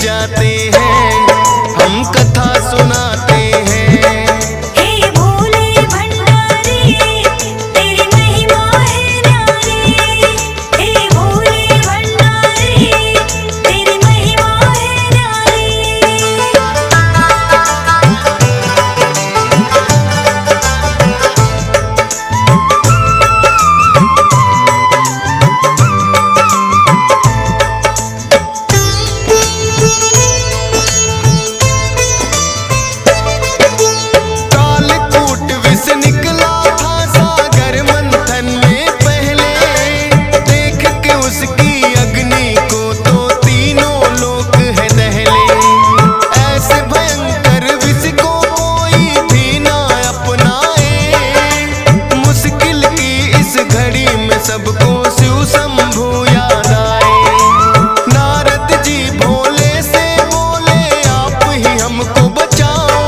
जाते हैं, हम कथा सुनाते हैं। हे भोले भंडारी तेरी महिमा है न्यारी, हे भोले भंडारी तेरी महिमा है न्यारी। कालकूट विष निकला था सागर मंथन में पहले, देख के उसकी अग्नि को तो तीनों लोक है दहले। ऐसे भयंकर विष को कोई भी ना अपनाए, मुश्किल की इस घड़ी में सबको शिव शंभु याद आए। नारद जी भोले से बोले आप ही हमको बचाओ,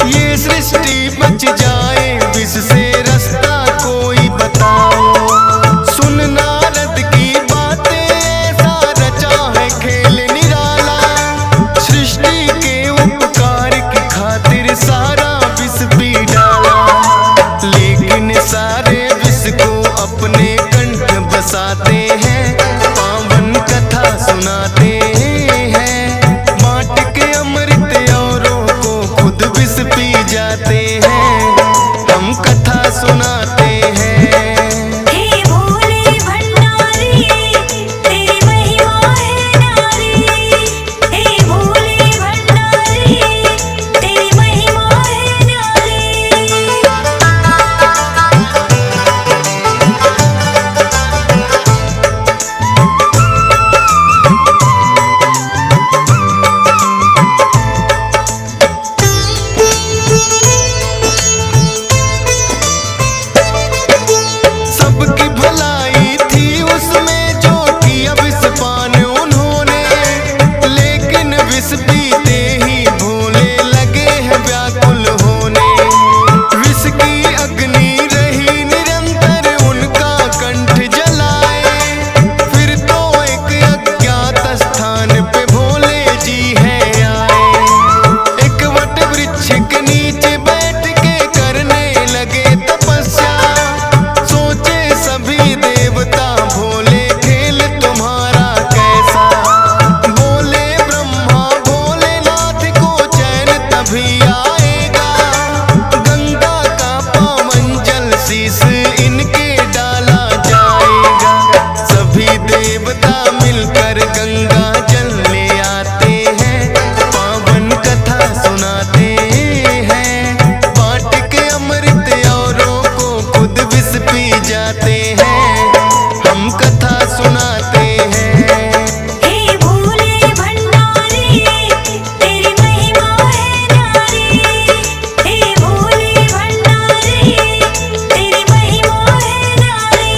ये सृष्टि बच जाए विष से रास्ता कोई बताओ। सुन नारद की बातें ऐसा रचा है खेल निराला, सृष्टि के उपकार की खातिर सारा विष पी डाला। लेकिन सारे विष को अपने कंठ बसाते हैं, पावन कथा सुनाते हैं। बांट के अमृत औरों को खुद विष पी जाते हैं, हम कथा सुनाते हैं। हे भोले भंडारी तेरी महिमा है न्यारी, हे भोले भंडारी तेरी महिमा है न्यारी। सबकी भलाई थी उसमें जो किया विष पान उन्होंने, लेकिन विष पीते ही भोले लगे हैं व्याकुल होने। विष की अग्नि रही निरंतर उनका कंठ जलाए, फिर तो एक अज्ञात स्थान पे भोले जी है आए। एक वट वृक्ष के नीचे बैठ के करने लगे तपस्या, सोचे सभी देवता भोले खेल तुम्हारा कैसा। बोले ब्रह्मा भोलेनाथ को चैन तभी आएगा, गंगा का पावन जल शीश इनके डाला जाएगा। सभी देवता मिलकर गंगा जल ले आते हैं, पावन कथा सुनाते हैं। बांट के अमृत औरों को खुद विष पी जाते हैं, हम कथा सुनाते हैं। हे भोले भंडारी तेरी महिमा है न्यारी, हे भोले भंडारी तेरी महिमा है न्यारी।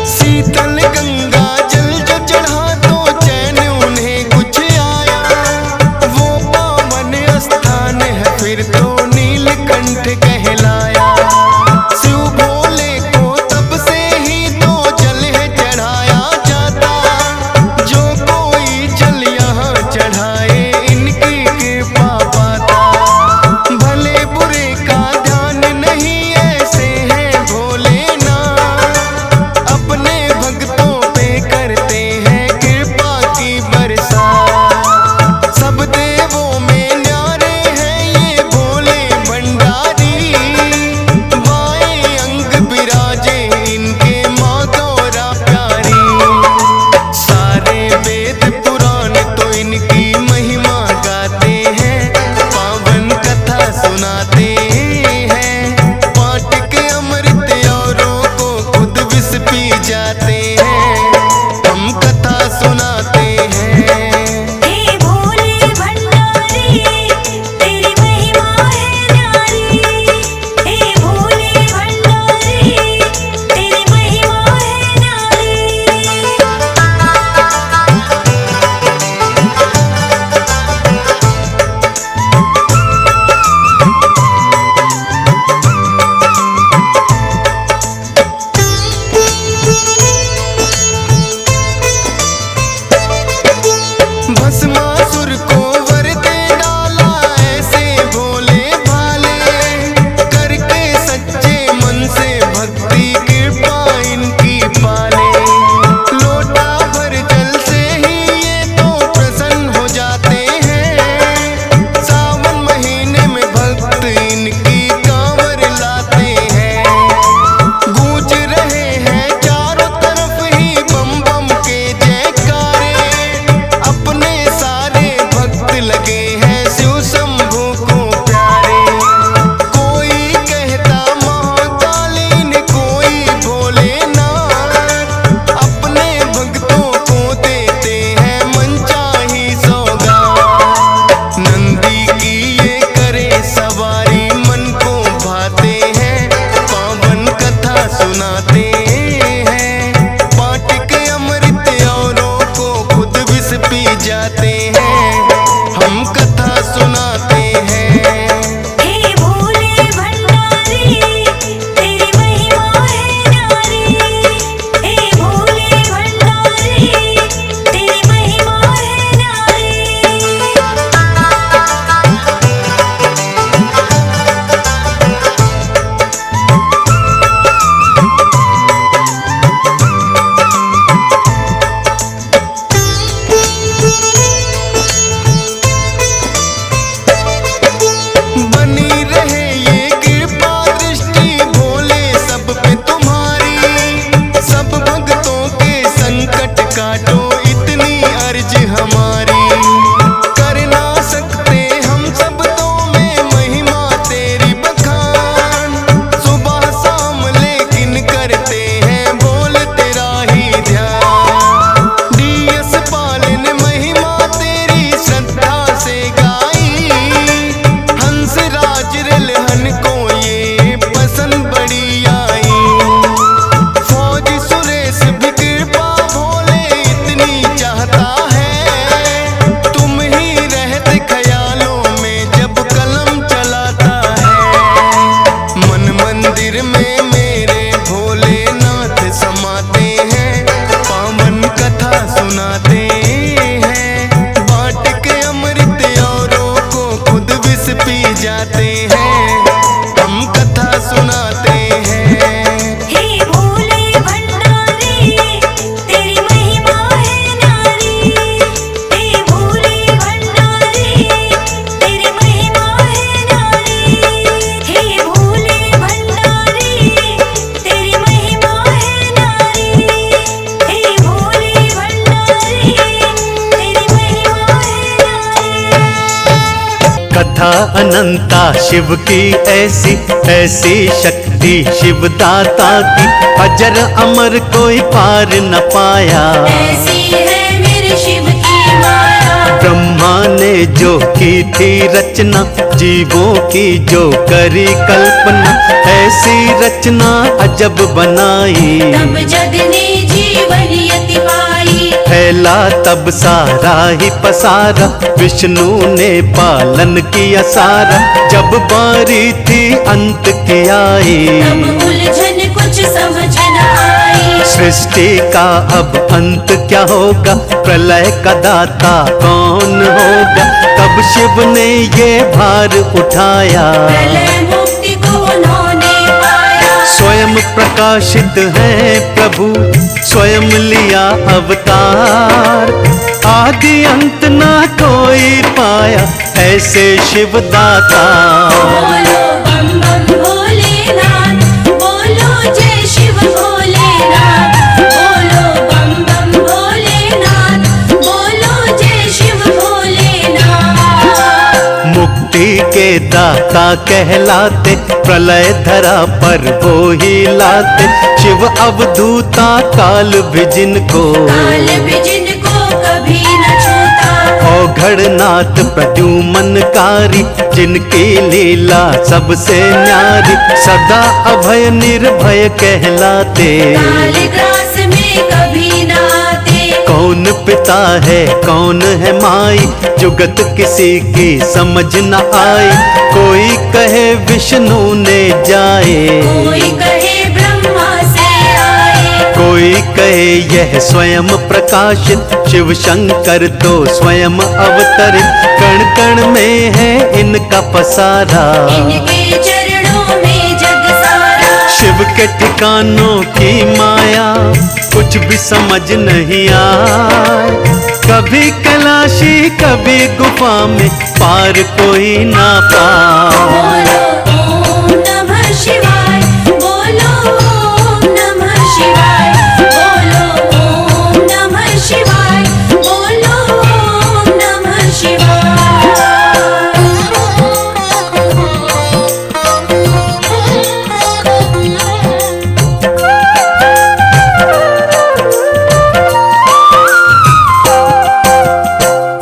शीतल गंगा जल जो चढ़ा तो चैन उन्हें कुछ आया, वो पावन स्थान है फिर तो नीलकंठ कहलाया। शिव भोले को तब से ही तो जल है चढ़ाया जाता, जो कोई जल यहाँ चढ़ाए इनकी कृपा पाता। भले बुरे का ध्यान नहीं ऐसे हैं भोलेनाथ, अपने भक्तों पे करते हैं कृपा की बरसात। सब देवों में न्यारे हैं ये भोले भंडारी, बाएं अंग बिराजे इनके माँ गौरा प्यारी। सारे वेद पुराण तो इनकी महिमा गाते हैं, पावन कथा सुनाते हैं। बांट के अमृत औरों को खुद विष पी जाते हैं, हम कथा सुनाते हैं। हे भोले भंडारी तेरी महिमा है न्यारी, हे भोले भंडारी तेरी महिमा है न्यारी। काटो इतनी अर्ज हमारी। कर ना सकते हम शब्दों में महिमा तेरी बखान, सुबह शाम लेकिन करते हैं बोल तेरा ही ध्यान। डीएस पाल ने महिमा तेरी श्रद्धा से गाई, हंसराज रिलहन को ये पसंद बड़ी आई। फौजी सुरेश भी कृपा भोले इतनी चाहता है, तुम ही रहते ख्यालों में जब कलम चलाता है। मन मंदिर में मेरे भोलेनाथ समाते हैं, पावन कथा सुनाते हैं, बांट के अमृत औरों को खुद विष पी जाते हैं, हम कथा सुनाते हैं। हे भोले भंडारी तेरी महिमा है न्यारी। हे भोले भंडारी तेरी महिमा है न्यारी। हे भोले भंडारी तेरी महिमा है न्यारी। हे भोले भंडारी तेरी महिमा है न्यारी। कथा अनंता शिव की ऐसी ऐसी शक्ति शिव दाता की, अजर अमर कोई पार न पाया। ऐसी है मेरे शिव की माया। ब्रह्मा ने जो की थी रचना, जीवों की जो करी कल्पना, ऐसी रचना अजब बनाई। तब जग ने जीवन यति पाई। फैला तब सारा ही पसारा, विष्णु ने पालन किया सारा, जब बारी थी अंत की आई। तब उलझन कुछ समझ न आई। सृष्टि का अब अंत क्या होगा, प्रलय का दाता कौन होगा, तब शिव ने ये भार उठाया। प्रलय मुक्ति को उन्होंने पाया। स्वयं प्रकाशित है प्रभु, स्वयं लिया अवतार, आदि अंत ना कोई पाया, ऐसे शिव दाता। बोलो बम बम भोलेनाथ, बोलो जय शिव भोलेनाथ। बोलो बम बम भोलेनाथ, बोलो जय शिव भोलेनाथ। मुक्ति के दाता कहलाते, प्रलय धरा पर वो ही लाते, शिव अवधूता काल भी जिनको। काल भी जिनको कभी न छूता। औघड़नाथ प्रद्युमनकारी, जिनकी लीला सबसे न्यारी, सदा अभय निर्भय कहलाते। कालग्रास में कभी न आते। कौन पिता है कौन है माई, जुगत किसी की समझ न आई, कोई कहे विष्णु ने जाए, कोई कहे ब्रह्मा से आए। कोई कहे यह स्वयं प्रकाशित, शिव शंकर तो स्वयं अवतरित, कण कण में है इनका पसारा। इनके चरणों में जग सारा। शिव के ठिकानों की माया कुछ भी समझ नहीं आए, कभी कैलाशी कभी गुफा में पार कोई ना पाए। बोलो ओम नमः शिवाय, बोलो ओम नमः शिवाय, बोलो ओम नमः शिवाय, बोलो ओम नमः शिवाय।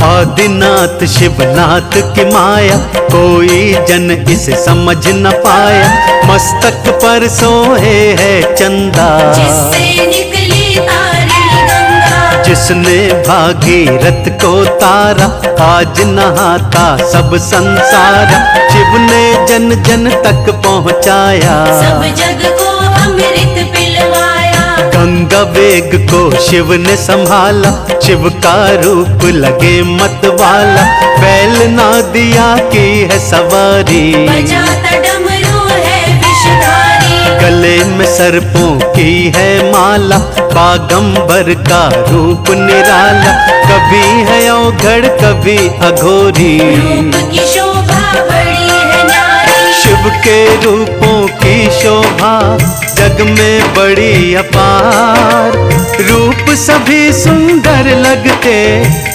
आदिनाथ शिवनाथ की माया, कोई जन इसे समझ न पाया, मस्तक पर सोए है चंदा, जिससे निकली तारी गंगा। जिसने भागीरथ को तारा, आज नहाता सब संसार, शिव ने जन जन तक पहुँचाया। सब जग को अमृत पिलवाया। गंगा वेग को शिव ने संभाला, शिव का रूप लगे मत वाला, बैल ना दिया की है सवारी, बजाता डमरू है विषधारी। गले में सर्पों की है माला, बागंबर का रूप निराला, कभी है औघड़ कभी अघोरी, रूप की शोभा बड़ी है न्यारी। शिव के रूपों की शोभा जग में बड़ी अपार, रूप सभी सुंदर लगते,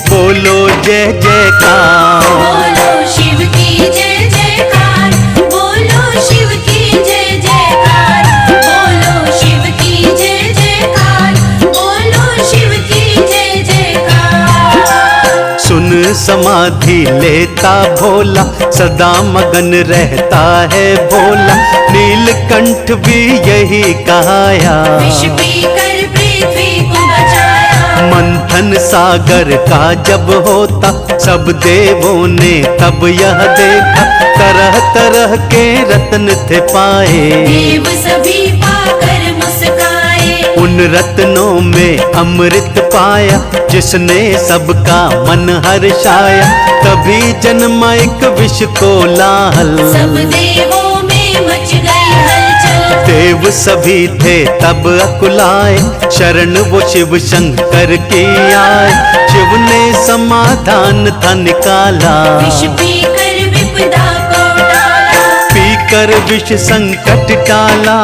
बोलो जय जयकार। बोलो शिव की जय जयकार, बोलो शिव की जय जयकार, बोलो शिव की जय जयकार, बोलो शिव की जय जयकार। सुन समाधि लेता भोला, सदा मगन रहता है भोला, नीलकंठ भी यही कहाया। विष पीकर पृथ्वी को बचाया, मंथन सागर का जब होता, सब देवों ने तब यह देखा, तरह तरह के रत्न थे पाए। देव सभी पाकर मुस्काए, उन रत्नों में अमृत पाया, जिसने सबका मन हर्षाया, तभी जन्मा एक विष कोलाहल। सब देवों में मच गई हलचल, देव सभी थे तब अकुलाए, शरण वो शिव शंकर की आए, शिव ने समाधान था निकाला। विष पीकर विपदा को टाला, पीकर विष संकट टाला,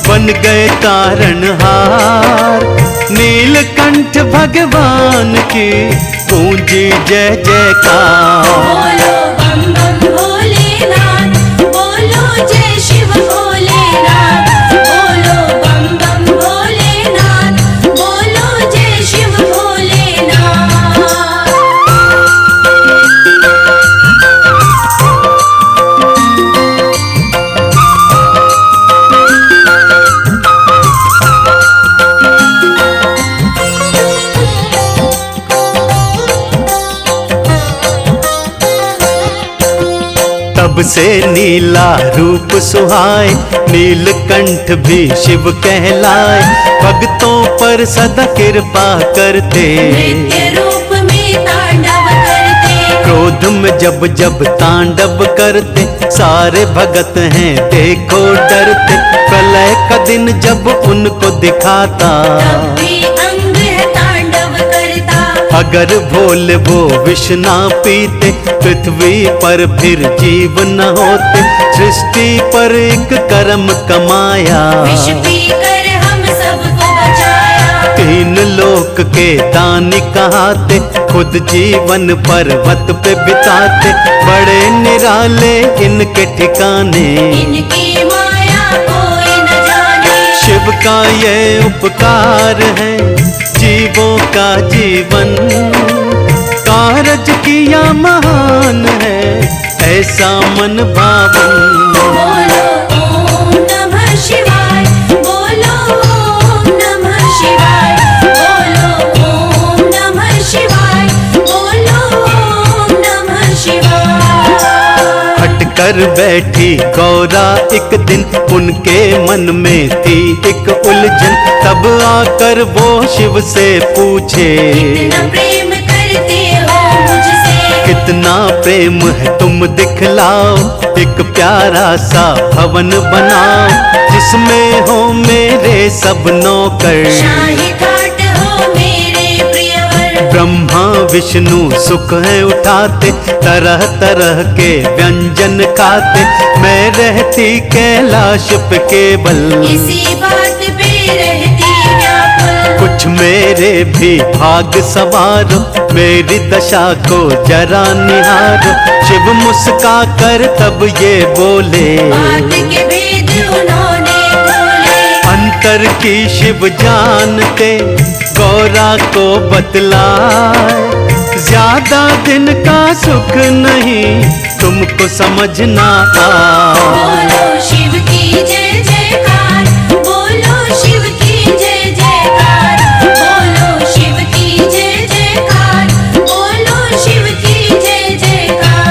बन गए तारणहार। नीलकंठ भगवान की गूंजी जय जयकार। बोलो बम बम भोलेनाथ, बोलो जय शिव भोलेनाथ, बोलो बम बम भोलेनाथ, बोलो जय शिव भोलेनाथ। तब से नीला रूप सुहाए, नीलकंठ भी शिव कहलाए, भक्तों पर सदा कृपा करते, नृत्य रूप में तांडव करते, क्रोध में जब जब तांडव करते, सारे भगत हैं देखो डरते, प्रलय का दिन जब उनको दिखाता, तब भी अंग है तांडव करता। अगर भोले वो विष ना पीते, पृथ्वी पर फिर जीव न होते, सृष्टि पर एक कर्म कमाया। विष पीकर हम सबको बचाया, तीन लोक के दानी कहाते, खुद जीवन पर्वत पे बिताते, बड़े निराले इनके ठिकाने, इनकी माया कोई न जाने। शिव का ये उपकार है, जीवों का जीवन, कारज किया महान है, ऐसा मन भावन। बोलो ओम नमः शिवाय, बोलो ओम नमः शिवाय, बोलो ओम नमः शिवाय, बोलो ओम नमः शिवाय। हट कर बैठी गौरा एक दिन, उनके मन में थी एक उलझन, तब आकर वो शिव से पूछे, कितना प्रेम करते हो मुझसे, कितना प्रेम है तुम दिखलाओ, एक प्यारा सा भवन बनाओ, जिसमें हो मेरे सब नौकर, शाही ठाट हो मेरे प्रियवर। ब्रह्मा विष्णु सुख है उठाते, तरह तरह के व्यंजन खाते, मैं रहती कैलाश पे केवल, इसी बात पे रहती व्याकुल। कुछ मेरे भी भाग सवारो, मेरी दशा को जरा निहारो। शिव मुस्का कर तब ये बोले, बात के भेद उन्होंने खोले, अंतर की शिव जानते, गौरा को बतलाए, ज्यादा दिन का सुख नहीं तुमको समझना आए। बोलो शिव की जय जयकार, बोलो शिव की जय जयकार, बोलो शिव की जय जयकार, बोलो शिव की जय जयकार।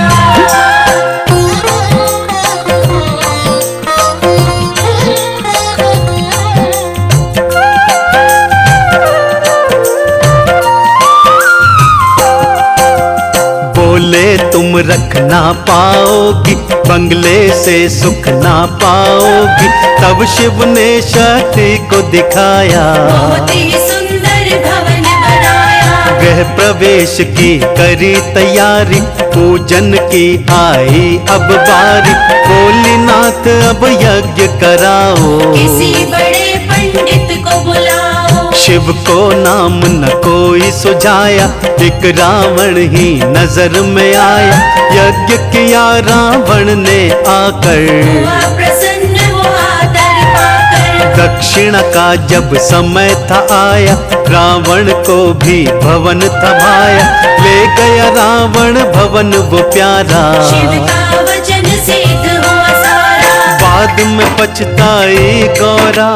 बोले तुम रख ना पाओगी, बंगले से सुख ना पाओगी, तब शिव ने शक्ति को दिखाया, बहुत ही सुंदर भवन बनाया, वह गृह प्रवेश की करी तैयारी, पूजन की आई अब बारी। भोलेनाथ अब यज्ञ कराओ, किसी बड़े पंडित को बुलाओ। शिव को नाम न कोई सुझाया, एक रावण ही नजर में आया। यज्ञ किया रावण ने आकर, हुआ प्रसन्न वो आदर पाकर। दक्षिणा का जब समय था आया, रावण को भी भवन थमाया। ले गया रावण भवन वो प्यारा, शिव का वचन सिद्ध हुआ सारा। बाद में पछताई गौरा,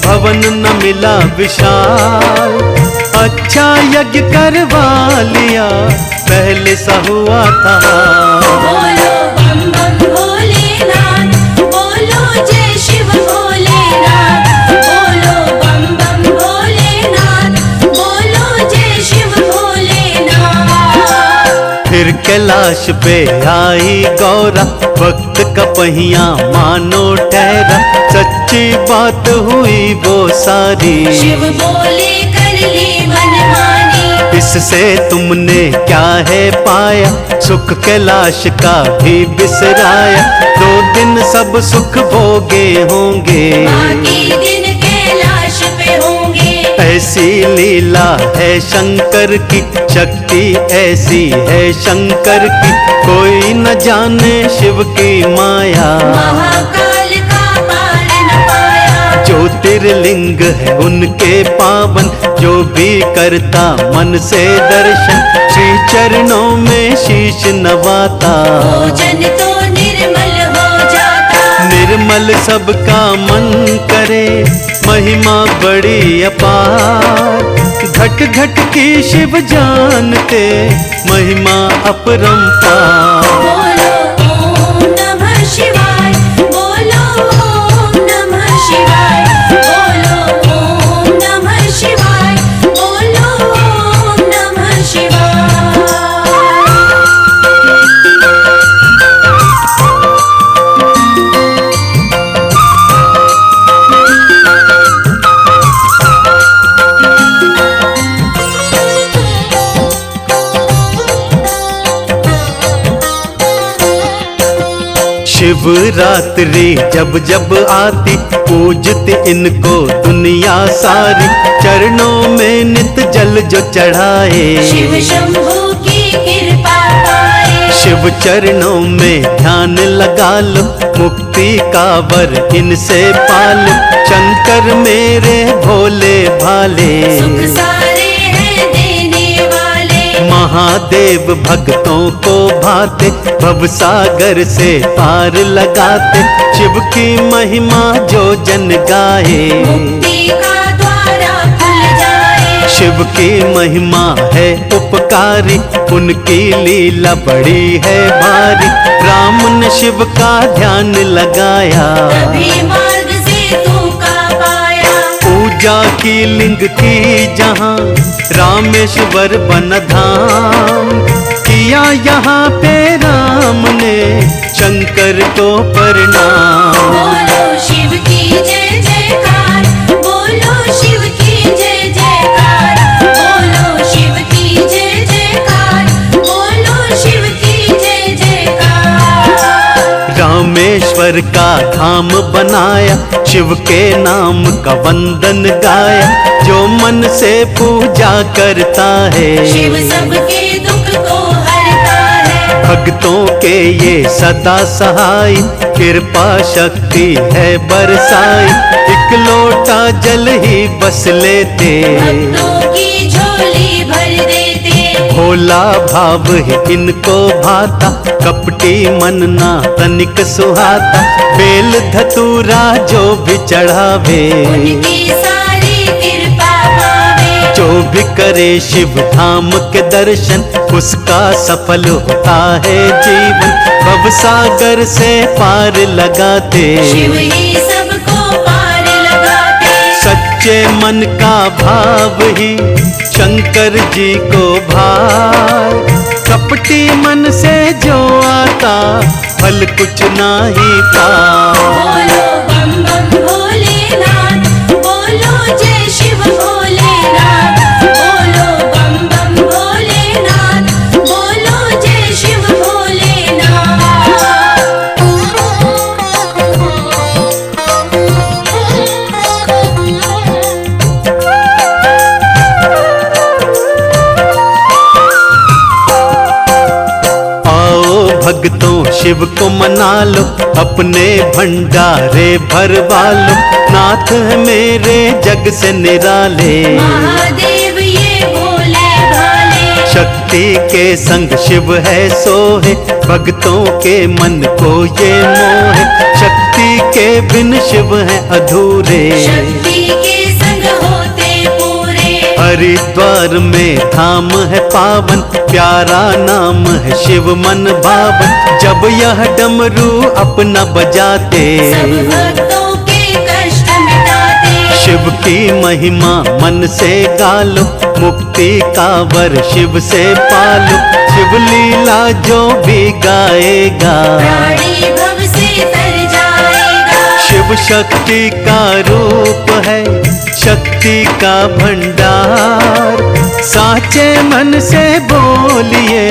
भवन न मिला विशाल। अच्छा यज्ञ करवा लिया, पहले सा हुआ था। बोलो बम बम भोलेनाथ, बोलो जय शिव भोलेनाथ। बोलो बम बम भोलेनाथ, बोलो जय शिव भोलेनाथ। फिर कैलाश पे आई गौरा, भक्त का पहिया मानो ठहरा। सच्ची बात हुई वो सारी, शिव बोले कर ली मनमानी। इससे तुमने क्या है पाया, सुख कैलाश का भी बिसराया। 2 दिन सब सुख भोगे होंगे, बाकी दिन कैलाश पे होंगे। ऐसी लीला है शंकर की, शक्ति ऐसी है शंकर की। कोई न जाने शिव की माया, महाकाल का पार न पाया। ज्योतिर्लिंग है उनके पावन, जो भी करता मन से दर्शन। श्री चरणों में शीश नवाता, भोजन तो निर्मल हो जाता। निर्मल सबका मन करे, महिमा बड़ी अपार। घट घट की शिव जानते, महिमा अपरंपार। बोलो ओम नमः शिवाय, बोलो ओम नमः शिवाय। बोलो ओम नमः शिवाय, बोलो ओम नमः शिवाय। शिवरात्रि जब जब आती, पूजते इनको दुनिया सारी। चरणों में नित जल जो चढ़ाए, शिव शंभू की कृपा पाए। शिव चरणों में ध्यान लगा लो, मुक्ति का वर इनसे पालो। शंकर मेरे भोले भाले, सुख सारे हैं देने वाले। महादेव भक्तों को भाते, भवसागर से पार लगाते। शिव की महिमा जो जन गाए, मुक्ति का द्वारा खुल जाए। शिव की महिमा है उपकारी, उनकी लीला बड़ी है भारी। राम ने शिव का ध्यान लगाया, तभी मार्ग से तू का पाया। पूजा की लिंग की जहाँ, रामेश्वर बन धाम। किया यहाँ पे राम ने, शंकर को प्रणाम। बोलो शिव की जय जयकार, बोलो शिव की जय जयकार। बोलो शिव की जय जयकार, बोलो शिव की जय जयकार। रामेश्वर का धाम बनाया, शिव के नाम का वंदन गाया। जो मन से पूजा करता है, शिव सबके दुख को हरता है। भक्तों के ये सदा सहाय, कृपा शक्ति है बरसाई। एक लोटा जल ही बस लेते, भक्तों की झोली भर देते। भोला भाव ही इनको भाता, कपटी मन ना तनिक सुहाता। बेल धतूरा जो भी चढ़ावे, उनकी सारी कृपा पावे। जो भी करे शिव धाम के दर्शन, उसका सफल होता है जीवन। भवसागर से पार लगाते, शिव ही सबको पार लगाते। सच्चे मन का भाव ही शंकर जी को भाए। कपटी मन से जो आता, फल कुछ ना ही पाए। बोलो बम बम भोलेनाथ, बोलो जय शिव भोलेनाथ। बोलो बम बम भोलेनाथ। शिव को मना लो, अपने भंडारे भरवा लो। नाथ है मेरे जग से निराले, महादेव ये भोले भाले। शक्ति के संग शिव है सोहे, भक्तों के मन को ये मोहे। शक्ति के बिन शिव है अधूरे, शक्ति के संग होते पूरे। हरिद्वार में धाम है पावन, प्यारा नाम है शिव मन भावन। जब यह डमरू अपना बजाते, सब भक्तों के कष्ट मिटाते। शिव की महिमा मन से गालो, मुक्ति का वर शिव से पालो। शिव लीला जो भी गाएगा, प्राणी भव से तर जाएगा। शिव शक्ति का रूप है, शक्ति का भंडार। साचे मन से बोलिए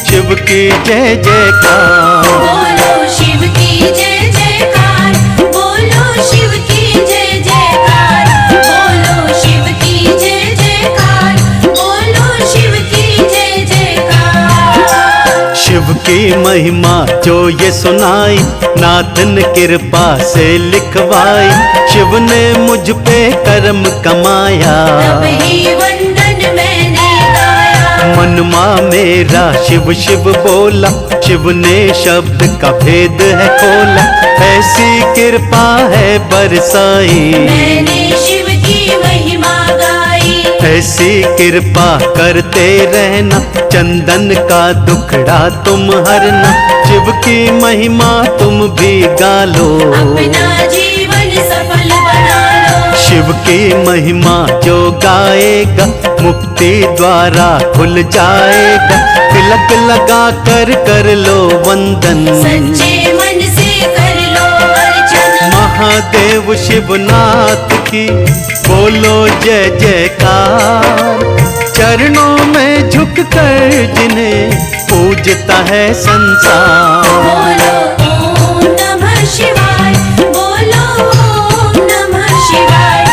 शिव की जय जयकार। बोलो शिव की जय जयकार, बोलो शिव की जय जयकार, बोलो शिव की जय जयकार, बोलो शिव की जय जयकार। शिव की महिमा जो ये सुनाई, नाथ ने कृपा से लिखवाई। शिव ने मुझ पे कर्म कमाया, तब ही वंदन मैंने गाया। मनमा मेरा शिव शिव बोला, शिव ने शब्द का भेद है खोला। ऐसी कृपा है बरसाई, मैंने शिव की महिमा गाई। ऐसी कृपा करते रहना, चंदन का दुखड़ा तुम हरना। शिव की महिमा तुम भी गा लो, अपना जीवन सफल बना लो। शिव की महिमा जो गाएगा, मुक्ति द्वारा खुल जाएगा। तिलक लगा कर लो वंदन, सच्चे मन से कर लो अर्चन। महादेव शिवनाथ की बोलो जय जयकार। चरणों में झुक कर जिन्हें पूजता है संसार।